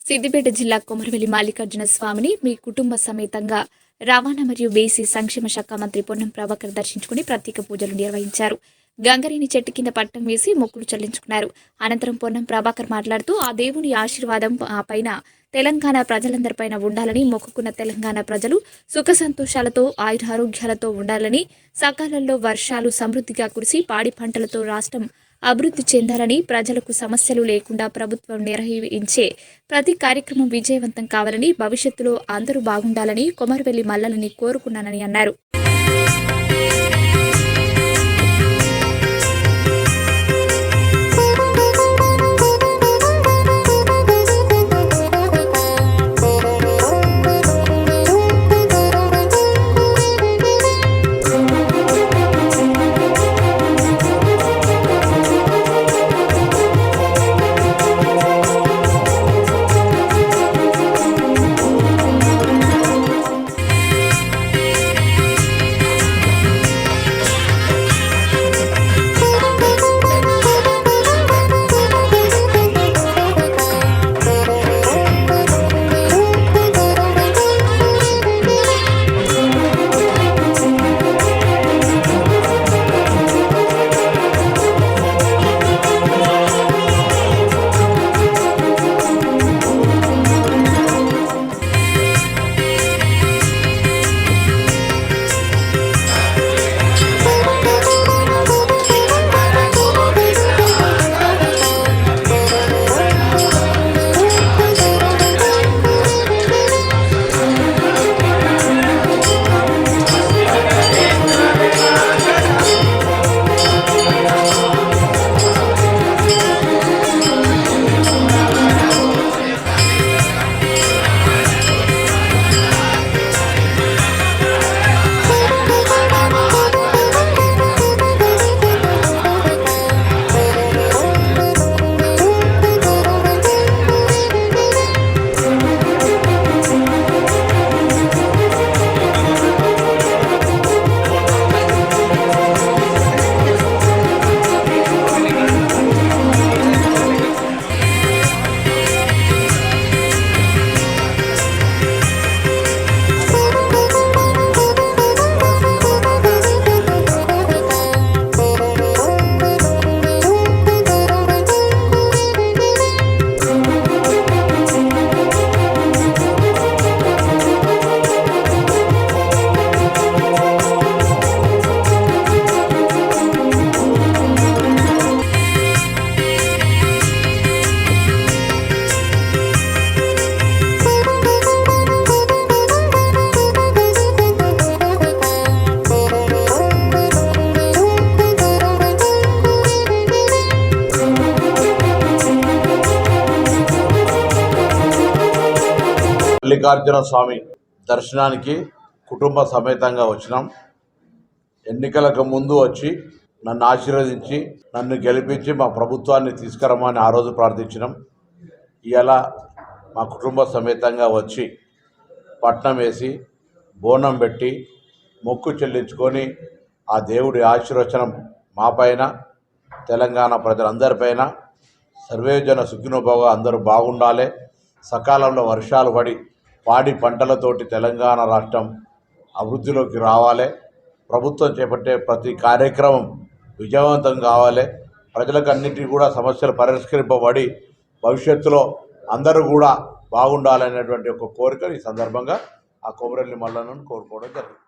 సిద్దిపేట జిల్లా కొమరవెల్లి మల్లికార్జున స్వామిని మీ కుటుంబ సమేతంగా రవాణా మరియు బీసీ సంక్షేమ శాఖ మంత్రి పొన్నం ప్రభాకర్ దర్శించుకుని ప్రత్యేక పూజలు నిర్వహించారు. గంగరేని చెట్టు కింద పట్టం వేసి మొక్కులు చెల్లించుకున్నారు. అనంతరం పొన్నం ప్రభాకర్ మాట్లాడుతూ ఆ దేవుని ఆశీర్వాదం ఆ పైన తెలంగాణ ప్రజలందరిపైన ఉండాలని, మొక్కుకున్న తెలంగాణ ప్రజలు సుఖ సంతోషాలతో ఆయురారోగ్యాలతో ఉండాలని, సకాలంలో వర్షాలు సమృద్ధిగా కురిసి పాడి పంటలతో రాష్ట్రం అభివృద్ధి చెందాలని, ప్రజలకు సమస్యలు లేకుండా ప్రభుత్వం నిర్వహించే ప్రతి కార్యక్రమం విజయవంతం కావాలని, భవిష్యత్తులో అందరూ బాగుండాలని కొమరవెల్లి మల్లలని కోరుకున్నానని అన్నారు. మల్లికార్జున స్వామి దర్శనానికి కుటుంబ సమేతంగా వచ్చినాం. ఎన్నికలకు ముందు వచ్చి నన్ను ఆశీర్వదించి నన్ను గెలిపించి మా ప్రభుత్వాన్ని తీసుకురమ్మని ఆ రోజు ప్రార్థించినాం. ఇవాళ మా కుటుంబ సమేతంగా వచ్చి పట్నం వేసి బోనం పెట్టి మొక్కు చెల్లించుకొని ఆ దేవుడి ఆశీర్వచనం మా పైన, తెలంగాణ ప్రజలందరిపైన సర్వేజన సుఖినోభవ అందరూ బాగుండాలి, సకాలంలో వర్షాలు పడి పాడి పంటలతోటి తెలంగాణ రాష్ట్రం అభివృద్ధిలోకి రావాలి, ప్రభుత్వం చేపట్టే ప్రతి కార్యక్రమం విజయవంతం కావాలి, ప్రజలకు అన్నిటికీ కూడా సమస్యలు పరిష్కరింపబడి భవిష్యత్తులో అందరూ కూడా బాగుండాలనేటువంటి ఒక కోరిక ఈ సందర్భంగా ఆ కొమరవెల్లి మల్లన్నను కోరుకోవడం జరిగింది.